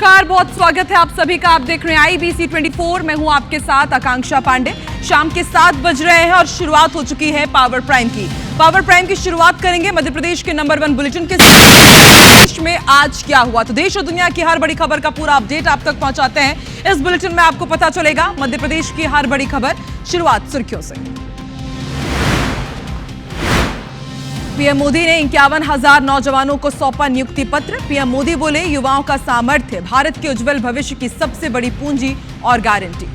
नमस्कार, बहुत स्वागत है आप सभी का। आप देख रहे हैं IBC 24। मैं हूं आपके साथ आकांक्षा पांडे। शाम के 7 बज रहे हैं और शुरुआत हो चुकी है पावर प्राइम की। पावर प्राइम की शुरुआत करेंगे मध्य प्रदेश के नंबर 1 बुलेटिन के देश में आज क्या हुआ। तो देश और दुनिया की हर बड़ी खबर का पूरा अपडेट आप तक पहुंचाते हैं। इस बुलेटिन में आपको पता चलेगा मध्य प्रदेश की हर बड़ी खबर। शुरुआत सुर्खियों से। पीएम मोदी ने 51,000 नौजवानों को सौंपा नियुक्ति पत्र। पीएम मोदी बोले, युवाओं का सामर्थ्य भारत के उज्जवल भविष्य की सबसे बड़ी पूंजी और गारंटी।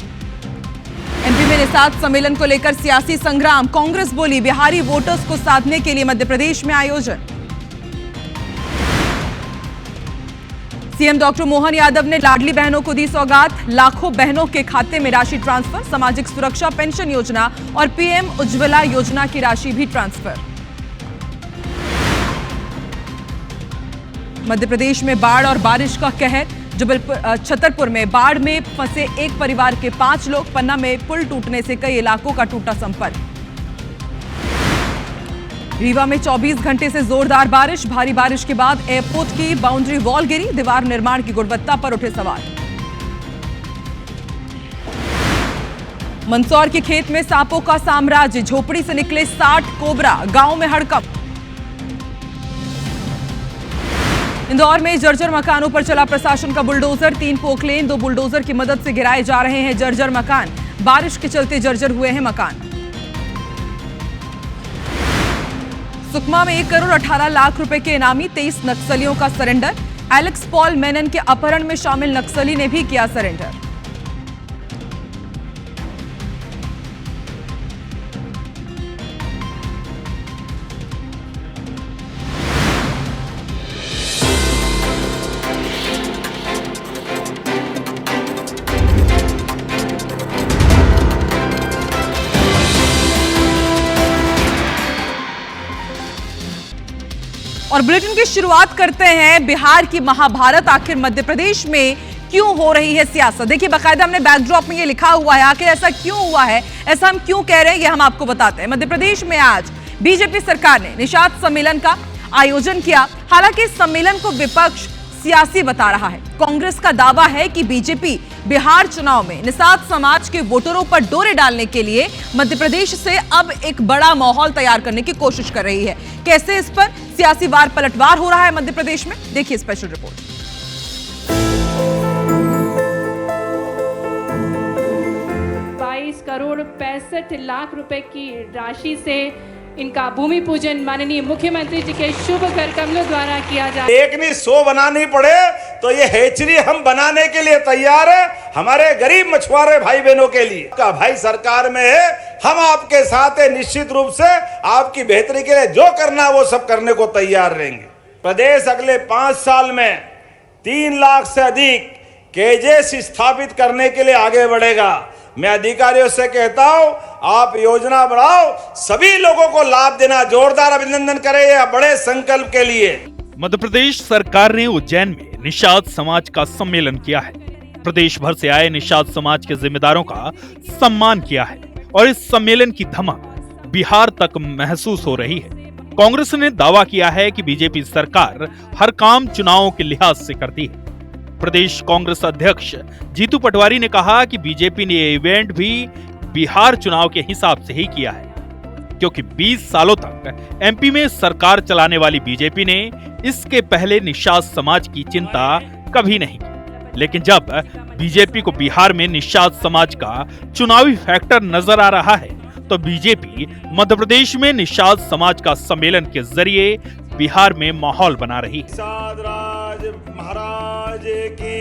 एमपी में निषाद सम्मेलन को लेकर सियासी संग्राम। कांग्रेस बोली, बिहारी वोटर्स को साधने के लिए मध्य प्रदेश में आयोजन। सीएम डॉक्टर मोहन यादव ने लाडली बहनों को दी सौगात। लाखों बहनों के खाते में राशि ट्रांसफर। सामाजिक सुरक्षा पेंशन योजना और पीएम उज्ज्वला योजना की राशि भी ट्रांसफर। मध्य प्रदेश में बाढ़ और बारिश का कहर। छतरपुर में बाढ़ में फंसे एक परिवार के 5 लोग। पन्ना में पुल टूटने से कई इलाकों का टूटा संपर्क। रीवा में 24 घंटे से जोरदार बारिश। भारी बारिश के बाद एयरपोर्ट की बाउंड्री वॉल गिरी। दीवार निर्माण की गुणवत्ता पर उठे सवाल। मंदसौर के खेत में सांपों का साम्राज्य। झोपड़ी से निकले 60 कोबरा। गांव में हड़कंप। इंदौर में जर्जर मकानों पर चला प्रशासन का बुलडोजर। 3 पोकलेन 2 बुलडोजर की मदद से गिराए जा रहे हैं जर्जर मकान। बारिश के चलते जर्जर हुए हैं मकान। सुकमा में 1 करोड़ 18 लाख रुपए के इनामी। 23 नक्सलियों का सरेंडर। एलेक्स पॉल मेनन के अपहरण में शामिल नक्सली ने भी किया सरेंडर। और बुलेटिन की शुरुआत करते हैं बिहार की महाभारत। आखिर मध्य प्रदेश में क्यों हो रही है सियासत। देखिए, बाकायदा हमने बैकड्रॉप में ये लिखा हुआ है। आखिर ऐसा क्यों हुआ है, ऐसा हम क्यों कह रहे हैं, ये हम आपको बताते हैं। मध्य प्रदेश में आज बीजेपी सरकार ने निषाद सम्मेलन का आयोजन किया। हालांकि इस सम्मेलन को विपक्ष सियासी बता रहा है। कांग्रेस का दावा है कि बीजेपी बिहार चुनाव में निषाद समाज के वोटरों पर डोरे डालने के लिए मध्य प्रदेश से अब एक बड़ा माहौल तैयार करने की कोशिश कर रही है। कैसे इस पर सियासी वार पलटवार हो रहा है मध्य प्रदेश में, देखिए स्पेशल रिपोर्ट। 22 करोड़ 65 लाख रुपए की राशि से इनका भूमि पूजन माननीय मुख्यमंत्री जी के शुभ कर कमलों द्वारा किया जा। एक नहीं 100 बनानी पड़े तो ये हैचरी हम बनाने के लिए तैयार है, हमारे गरीब मछुआरे भाई बहनों के लिए। का भाई सरकार में है, हम आपके साथ है। निश्चित रूप से आपकी बेहतरी के लिए जो करना वो सब करने को तैयार रहेंगे। प्रदेश अगले 5 साल में 3 लाख से अधिक केजेस स्थापित करने के लिए आगे बढ़ेगा। मैं अधिकारियों से कहता हूं, आप योजना बढ़ाओ, सभी लोगों को लाभ देना। जोरदार अभिनंदन करें ये बड़े संकल्प के लिए। मध्य प्रदेश सरकार ने उज्जैन में निषाद समाज का सम्मेलन किया है। प्रदेश भर से आए निषाद समाज के जिम्मेदारों का सम्मान किया है और इस सम्मेलन की धमक बिहार तक महसूस हो रही है। कांग्रेस ने दावा किया है कि बीजेपी सरकार हर काम चुनावों के लिहाज से करती है। प्रदेश कांग्रेस अध्यक्ष जीतू पटवारी ने कहा कि बीजेपी ने ये इवेंट भी बिहार चुनाव के हिसाब से ही किया है, क्योंकि 20 सालों तक एमपी में सरकार चलाने वाली बीजेपी ने इसके पहले निषाद समाज की चिंता कभी नहीं की। लेकिन जब बीजेपी को बिहार में निषाद समाज का चुनावी फैक्टर नजर आ रहा है, तो बीजेपी मध्य प्रदेश में निषाद समाज का सम्मेलन के जरिए बिहार में माहौल बना रही है। निषाद राज महाराज की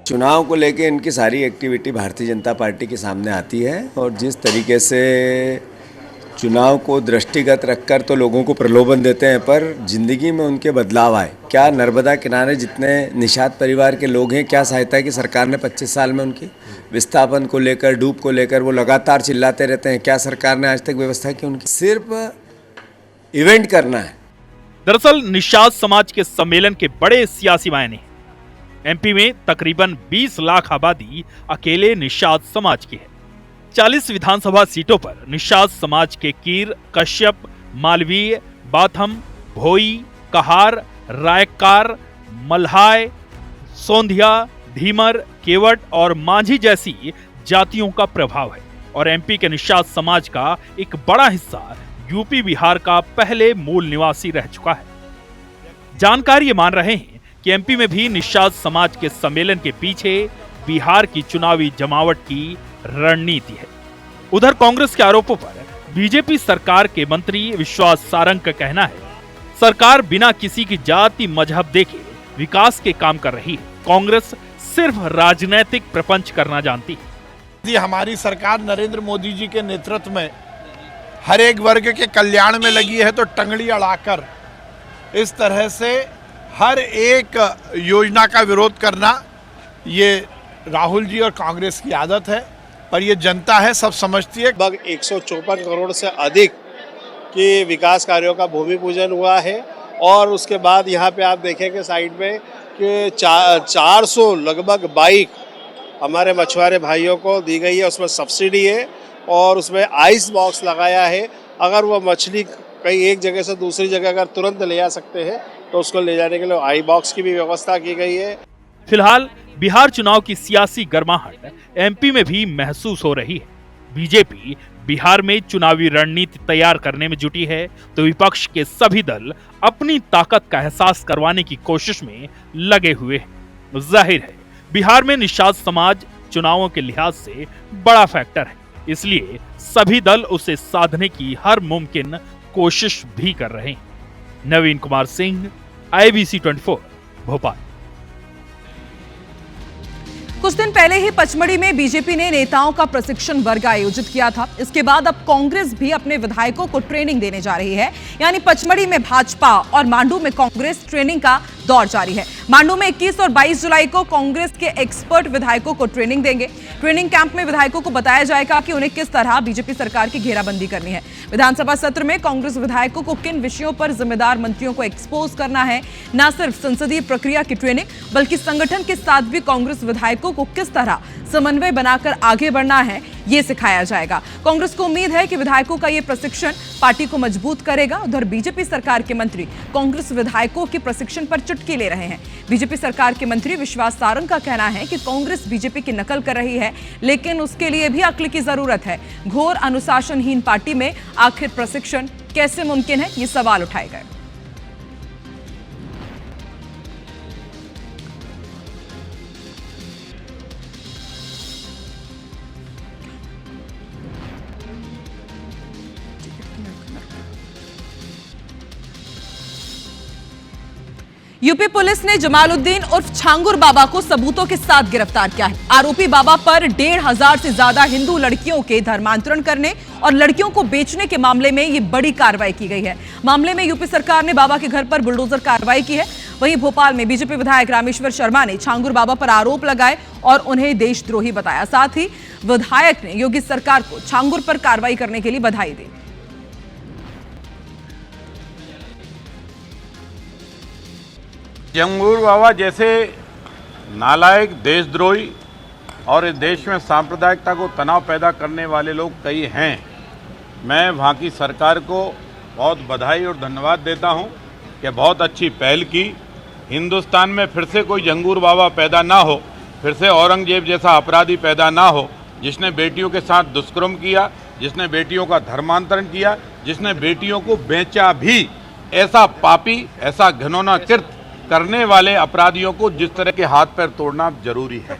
चुनाव को लेके इनकी सारी एक्टिविटी भारतीय जनता पार्टी के सामने आती है और जिस तरीके से चुनाव को दृष्टिगत रखकर तो लोगों को प्रलोभन देते हैं, पर जिंदगी में उनके बदलाव आए। क्या नर्मदा किनारे जितने निषाद परिवार के लोग हैं, क्या सहायता की सरकार ने 25 साल में उनकी विस्थापन को लेकर, डूब को लेकर वो लगातार चिल्लाते रहते हैं, क्या सरकार ने आज तक व्यवस्था की उनकी? सिर्फ इवेंट करना है। दरअसल निषाद समाज के सम्मेलन के बड़े सियासी मायने हैं। एमपी में तकरीबन 20 लाख आबादी अकेले निषाद समाज की है। 40 विधानसभा सीटों पर निषाद समाज के कीर, कश्यप, मालवीय, बाथम, भोई, कहार, रायकार, मल्हाय, सोंधिया, धीमर, केवट और मांझी जैसी जातियों का प्रभाव है और एमपी के निषाद समाज का एक बड़ा हिस्सा यूपी बिहार का पहले मूल निवासी रह चुका है। जानकार ये मान रहे हैं कि एमपी में भी निषाद समाज के सम्मेलन के पीछे बिहार की चुनावी जमावट की रणनीति है। उधर कांग्रेस के आरोपों पर बीजेपी सरकार के मंत्री विश्वास सारंग का कहना है, सरकार बिना किसी की जाति मजहब देखे विकास के काम कर रही है। कांग्रेस सिर्फ राजनीतिक प्रपंच करना जानती है। यदि हमारी सरकार नरेंद्र मोदी जी के नेतृत्व में हर एक वर्ग के कल्याण में लगी है तो टंगड़ी अड़ाकर इस तरह से हर एक योजना का विरोध करना ये राहुल जी और कांग्रेस की आदत है। पर ये जनता है, सब समझती है। लगभग 154 करोड़ से अधिक के विकास कार्यों का भूमि पूजन हुआ है और उसके बाद यहाँ पे आप देखेंगे साइड में कि 400 लगभग बाइक हमारे मछुआरे भाइयों को दी गई है। उसमें सब्सिडी है और उसमें आइस बॉक्स लगाया है। अगर वो मछली कहीं एक जगह से दूसरी जगह अगर तुरंत ले जा सकते हैं तो उसको ले जाने के लिए आई बॉक्स की भी व्यवस्था की गई है। फिलहाल बिहार चुनाव की सियासी गर्माहट एमपी में भी महसूस हो रही है। बीजेपी बिहार में चुनावी रणनीति तैयार करने में जुटी है तो विपक्ष के सभी दल अपनी ताकत का एहसास करवाने की कोशिश में लगे हुए हैं। जाहिर है बिहार में निषाद समाज चुनावों के लिहाज से बड़ा फैक्टर है, इसलिए सभी दल उसे साधने की हर मुमकिन कोशिश भी कर रहे हैं। नवीन कुमार सिंह, IBC 24, भोपाल। कुछ दिन पहले ही पचमढ़ी में बीजेपी ने नेताओं का प्रशिक्षण वर्ग आयोजित किया था। इसके बाद अब कांग्रेस भी अपने विधायकों को ट्रेनिंग देने जा रही है। यानी पचमढ़ी में भाजपा और मांडू में कांग्रेस ट्रेनिंग का दौर जारी है। मांडू में 21 और 22 जुलाई को कांग्रेस के एक्सपर्ट विधायकों को ट्रेनिंग देंगे। ट्रेनिंग कैंप में विधायकों को बताया जाएगा कि उन्हें किस तरह बीजेपी सरकार की घेराबंदी करनी है। विधानसभा सत्र में कांग्रेस विधायकों को किन विषयों पर जिम्मेदार मंत्रियों को एक्सपोज करना है। न सिर्फ संसदीय प्रक्रिया की ट्रेनिंग बल्कि संगठन के साथ भी कांग्रेस विधायकों को किस तरह समन्वय बनाकर आगे बढ़ना है, ये सिखाया जाएगा। कांग्रेस को उम्मीद है कि विधायकों का ये प्रशिक्षण पार्टी को मजबूत करेगा। उधर बीजेपी सरकार के मंत्री कांग्रेस विधायकों के प्रशिक्षण पर चुटकी ले रहे हैं। बीजेपी सरकार के मंत्री विश्वास सारंग का कहना है कि कांग्रेस बीजेपी की नकल कर रही है, लेकिन उसके लिए भी अक्ल की जरूरत है। घोर अनुशासनहीन पार्टी में आखिर प्रशिक्षण कैसे मुमकिन है, ये सवाल उठाए गए। यूपी पुलिस ने जमालुद्दीन उर्फ छांगुर बाबा को सबूतों के साथ गिरफ्तार किया है। आरोपी बाबा पर 1,500 से ज्यादा हिंदू लड़कियों के धर्मांतरण करने और लड़कियों को बेचने के मामले में ये बड़ी कार्रवाई की गई है। मामले में यूपी सरकार ने बाबा के घर पर बुलडोजर कार्रवाई की है। वहीं भोपाल में बीजेपी विधायक रामेश्वर शर्मा ने छांगुर बाबा पर आरोप लगाए और उन्हें देशद्रोही बताया। साथ ही विधायक ने योगी सरकार को छांगुर पर कार्रवाई करने के लिए बधाई दी। छांगुर बाबा जैसे नालायक, देशद्रोही और इस देश में सांप्रदायिकता को तनाव पैदा करने वाले लोग कई हैं। मैं वहाँ की सरकार को बहुत बधाई और धन्यवाद देता हूँ कि बहुत अच्छी पहल की। हिंदुस्तान में फिर से कोई छांगुर बाबा पैदा ना हो, फिर से औरंगजेब जैसा अपराधी पैदा ना हो, जिसने बेटियों के साथ दुष्कर्म किया, जिसने बेटियों का धर्मांतरण किया, जिसने बेटियों को बेचा भी। ऐसा पापी, ऐसा घिनौना कृत्य करने वाले अपराधियों को जिस तरह के हाथ पैर तोड़ना जरूरी है।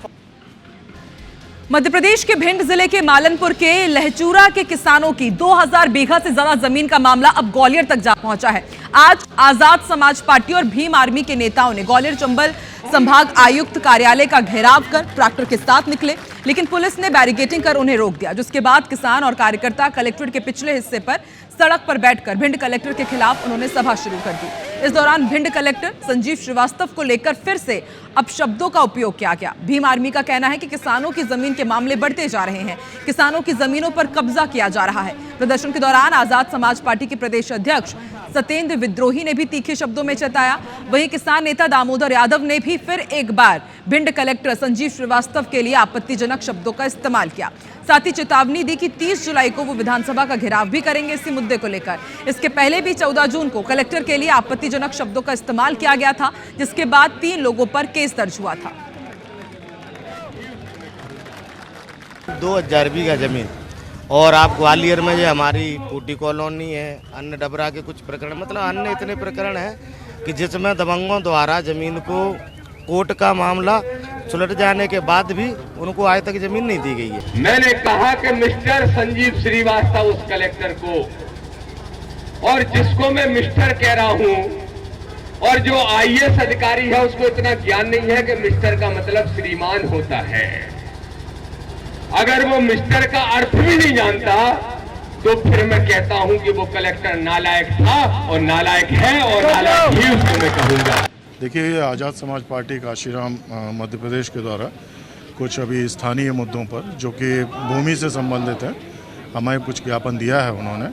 मध्य प्रदेश के भिंड जिले के मालनपुर के लहचूरा के किसानों की 2000 बीघा से ज्यादा जमीन का मामला अब ग्वालियर तक जा पहुंचा है। आज आजाद समाज पार्टी और भीम आर्मी के नेताओं ने ग्वालियर चंबल संभाग आयुक्त कार्यालय का घेराव कर ट्रैक्टर के साथ निकले, लेकिन पुलिस ने बैरिकेडिंग कर उन्हें रोक दिया, जिसके बाद किसान और कार्यकर्ता कलेक्ट्रेट के पिछले हिस्से पर सड़क पर बैठकर भिंड कलेक्टर के खिलाफ उन्होंने सभा शुरू कर दी। इस दौरान भिंड कलेक्टर संजीव श्रीवास्तव को लेकर फिर से अपशब्दों का उपयोग किया गया। भीम आर्मी का कहना है कि किसानों की जमीन के मामले बढ़ते जा रहे हैं, किसानों की जमीनों पर कब्जा किया जा रहा है। प्रदर्शन के दौरान आजाद समाज पार्टी के प्रदेश अध्यक्ष सत्येंद्र विद्रोही ने भी तीखे शब्दों में चेताया। वहीं किसान नेता दामोदर यादव ने भी फिर एक बार भिंड कलेक्टर संजीव श्रीवास्तव के लिए आपत्तिजनक शब्दों का इस्तेमाल किया। साथ ही चेतावनी दी कि 30 जुलाई को वो विधानसभा का घेराव भी करेंगे इसी मुद्दे को लेकर। इसके पहले भी 14 जून को कलेक्टर के लिए आपत्तिजनक शब्दों का इस्तेमाल किया गया था, जिसके बाद 3 लोगों पर केस दर्ज हुआ था। 2000 बीघा जमीन और आप ग्वालियर में जो हमारी टूटी कॉलोनी है, अन्य डबरा के कुछ प्रकरण, मतलब अन्य इतने प्रकरण है कि जिसमें दबंगों द्वारा जमीन को कोर्ट का मामला सुलझ जाने के बाद भी उनको आज तक जमीन नहीं दी गई है। मैंने कहा कि मिस्टर संजीव श्रीवास्तव उस कलेक्टर को, और जिसको मैं मिस्टर कह रहा हूं, और जो आईएएस अधिकारी है उसको इतना ज्ञान नहीं है कि मिस्टर का मतलब श्रीमान होता है। अगर वो मिस्टर का अर्थ भी नहीं जानता तो फिर मैं कहता हूं कि वो कलेक्टर नालायक था और नालायक है और नालायक ही उसको मैं कहूंगा। देखिए, आज़ाद समाज पार्टी काशीराम मध्य प्रदेश के द्वारा कुछ अभी स्थानीय मुद्दों पर जो कि भूमि से संबंधित है, हमें कुछ ज्ञापन दिया है उन्होंने।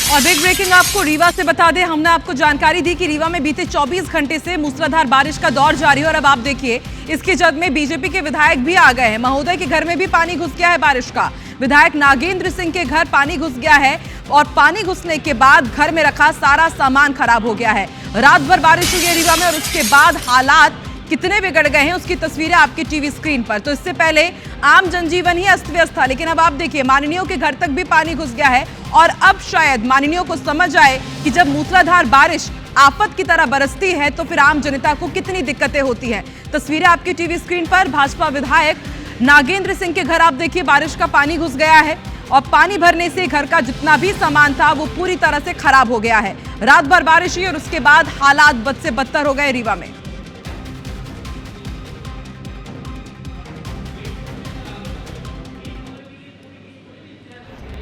और बिग ब्रेकिंग आपको रीवा से बता दें, हमने आपको जानकारी दी कि रीवा में बीते 24 घंटे से मूसलाधार बारिश का दौर जारी है और अब आप देखिए इसकी जद में बीजेपी के विधायक भी आ गए हैं। महोदय के घर में भी पानी घुस गया है बारिश का। विधायक नागेंद्र सिंह के घर पानी घुस गया है और पानी घुसने के बाद घर में रखा सारा सामान खराब हो गया है। रात भर बारिश हुई है रीवा में और उसके बाद हालात कितने बिगड़ गए हैं उसकी तस्वीरें आपकी टीवी स्क्रीन पर। तो इससे पहले आम जनजीवन ही अस्त व्यस्त था, लेकिन अब आप देखिए माननीयों के घर तक भी पानी घुस गया है और अब शायद माननीयों को समझ आए कि जब मूसलाधार बारिश आफत की तरह बरसती है तो फिर आम जनता को कितनी दिक्कतें होती हैं। तस्वीरें आपकी टीवी स्क्रीन पर। भाजपा विधायक नागेंद्र सिंह के घर आप देखिए बारिश का पानी घुस गया है और पानी भरने से घर का जितना भी सामान था वो पूरी तरह से खराब हो गया है। रात भर बारिश हुई और उसके बाद हालात बद से बदतर हो गए रीवा में।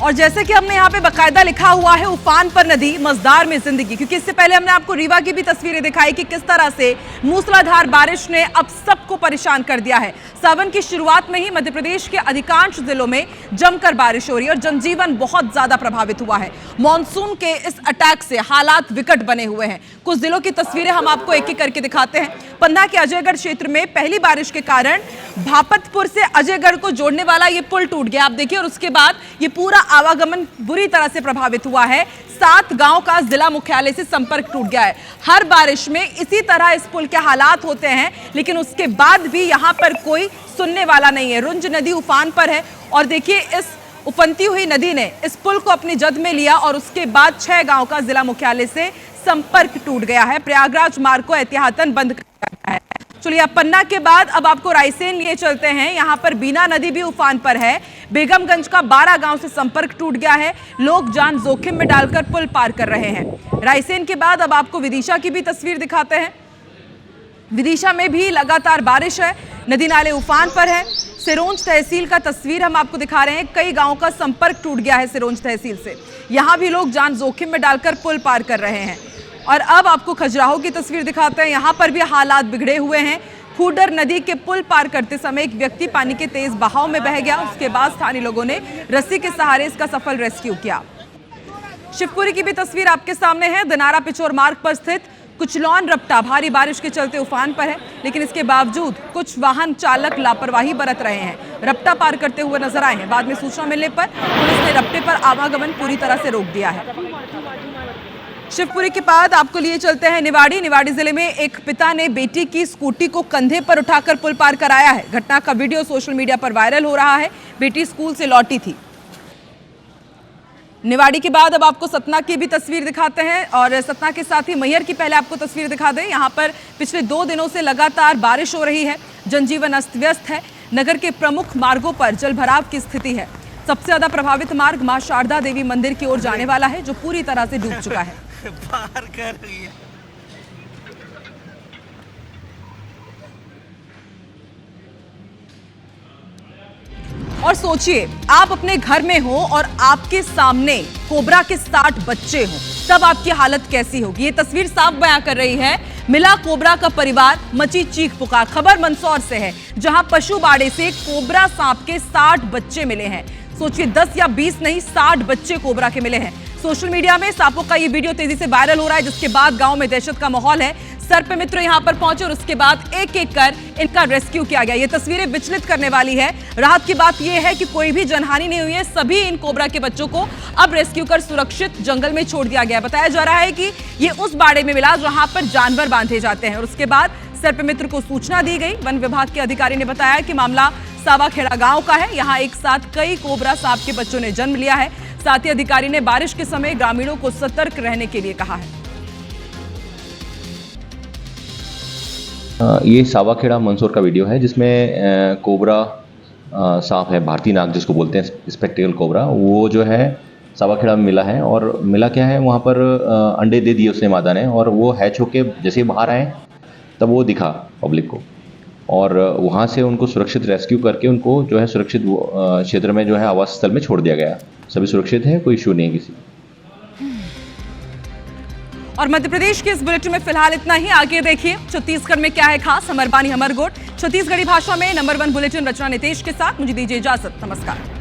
और जैसे कि हमने यहाँ पे बकायदा लिखा हुआ है, उफान पर नदी मजदार में जिंदगी, क्योंकि इससे पहले हमने आपको रीवा की भी तस्वीरें दिखाई कि किस तरह से मूसलाधार बारिश ने अब सबको परेशान कर दिया है। सावन की शुरुआत में ही मध्य प्रदेश के अधिकांश जिलों में जमकर बारिश हो रही है और जनजीवन बहुत ज्यादा प्रभावित हुआ है। मॉनसून के इस अटैक से हालात विकट बने हुए हैं। कुछ जिलों की तस्वीरें हम आपको एक एक करके दिखाते हैं। पन्ना के अजयगढ़ क्षेत्र में पहली बारिश के कारण भापतपुर से अजयगढ़ को जोड़ने वाला ये पुल टूट गया, आप देखिए, और उसके बाद ये पूरा आवागमन बुरी तरह से प्रभावित हुआ है। 7 गांव का जिला मुख्यालय से संपर्क टूट गया है। हर बारिश में इसी तरह इस पुल के हालात होते हैं, लेकिन उसके बाद भी यहां पर कोई सुनने वाला नहीं है। रुंज नदी उफान पर है और देखिए इस उफनती हुई नदी ने इस पुल को अपनी जद में लिया और उसके बाद 6 गांव का जिला मुख्यालय से संपर्क टूट गया है। प्रयागराज मार्ग को एहतियातन बंद कर दिया गया है। चलिए, अब पन्ना के बाद अब आपको रायसेन लिए चलते हैं। यहाँ पर बीना नदी भी उफान पर है। बेगमगंज का 12 गांव से संपर्क टूट गया है। लोग जान जोखिम में डालकर पुल पार कर रहे हैं। रायसेन के बाद अब आपको विदिशा की भी तस्वीर दिखाते हैं। विदिशा में भी लगातार बारिश है, नदी नाले उफान पर है। सिरोंज तहसील का तस्वीर हम आपको दिखा रहे हैं। कई गांवों का संपर्क टूट गया है सिरोंज तहसील से। यहाँ भी लोग जान जोखिम में डालकर पुल पार कर रहे हैं। और अब आपको खजुराहो की तस्वीर दिखाते हैं। यहाँ पर भी हालात बिगड़े हुए हैं। खूडर नदी के पुल पार करते समय एक व्यक्ति पानी के तेज बहाव में बह गया। उसके बाद स्थानीय लोगों ने रस्सी के सहारे इसका सफल रेस्क्यू किया। शिवपुरी की भी तस्वीर आपके सामने है। दिनारा पिछोर मार्ग पर स्थित कुचलौन रपटा भारी बारिश के चलते उफान पर है, लेकिन इसके बावजूद कुछ वाहन चालक लापरवाही बरत रहे हैं। रपटा पार करते हुए नजर आए हैं। बाद में सूचना मिलने पर पुलिस ने रपटे पर आवागमन पूरी तरह से रोक दिया है। शिवपुरी के बाद आपको लिए चलते हैं निवाड़ी। निवाड़ी जिले में एक पिता ने बेटी की स्कूटी को कंधे पर उठाकर पुल पार कराया है। घटना का वीडियो सोशल मीडिया पर वायरल हो रहा है। बेटी स्कूल से लौटी थी। निवाड़ी के बाद अब आपको सतना की भी तस्वीर दिखाते हैं और सतना के साथ ही मैहर की पहले आपको तस्वीर दिखा दें। यहाँ पर पिछले 2 दिनों से लगातार बारिश हो रही है। जनजीवन अस्त व्यस्त है। नगर के प्रमुख मार्गों पर जलभराव की स्थिति है। सबसे ज्यादा प्रभावित मार्ग मां शारदा देवी मंदिर की ओर जाने वाला है, जो पूरी तरह से डूब चुका है। पार कर रही है। और सोचिए, आप अपने घर में हो और आपके सामने कोबरा के 60 बच्चे हों, तब आपकी हालत कैसी होगी। ये तस्वीर साफ बयां कर रही है। मिला कोबरा का परिवार, मची चीख पुकार। खबर मंदसौर से है, जहां पशु बाड़े से कोबरा सांप के 60 बच्चे मिले हैं। सोचिए, 10 या 20 नहीं, 60 बच्चे कोबरा के मिले हैं। सोशल मीडिया में सांपों का ये वीडियो तेजी से वायरल हो रहा है, जिसके बाद गांव में दहशत का माहौल है। सर्पमित्र यहां पर पहुंचे और उसके बाद एक एक कर इनका रेस्क्यू किया गया। ये तस्वीरें विचलित करने वाली है। राहत की बात यह है कि कोई भी जनहानि नहीं हुई है। सभी इन कोबरा के बच्चों को अब रेस्क्यू कर सुरक्षित जंगल में छोड़ दिया गया। बताया जा रहा है कि ये उस बाड़े में मिला जहां पर जानवर बांधे जाते हैं और उसके बाद सर्पमित्र को सूचना दी गई। वन विभाग के अधिकारी ने बताया कि मामला सावाखेड़ा गांव का है। यहां एक साथ कई कोबरा सांप के बच्चों ने जन्म लिया है। साथ ही अधिकारी ने बारिश के समय ग्रामीणों को सतर्क रहने के लिए कहा है। ये सावाखेड़ा मंदसौर का वीडियो है जिसमें कोबरा सांप है, भारतीय नाग जिसको बोलते हैं, स्पेक्टेकल कोबरा, वो जो है सावाखेड़ा में मिला है। और मिला क्या है, वहाँ पर अंडे दे दिए उसने मादा ने, और वो हैच होके जैसे ही बाहर आए तब वो दिखा पब्लिक को, और वहाँ से उनको सुरक्षित रेस्क्यू करके उनको जो है सुरक्षित क्षेत्र में जो है आवास स्थल में छोड़ दिया गया। सभी सुरक्षित हैं, कोई इशू नहीं है किसी। और मध्य प्रदेश के इस बुलेटिन में फिलहाल इतना ही। आगे देखिए छत्तीसगढ़ में क्या है खास। हमर बानी हमर गोट छत्तीसगढ़ी भाषा में नंबर 1 बुलेटिन रचना नितेश के साथ मुझे दीजिए इजाजत। नमस्कार।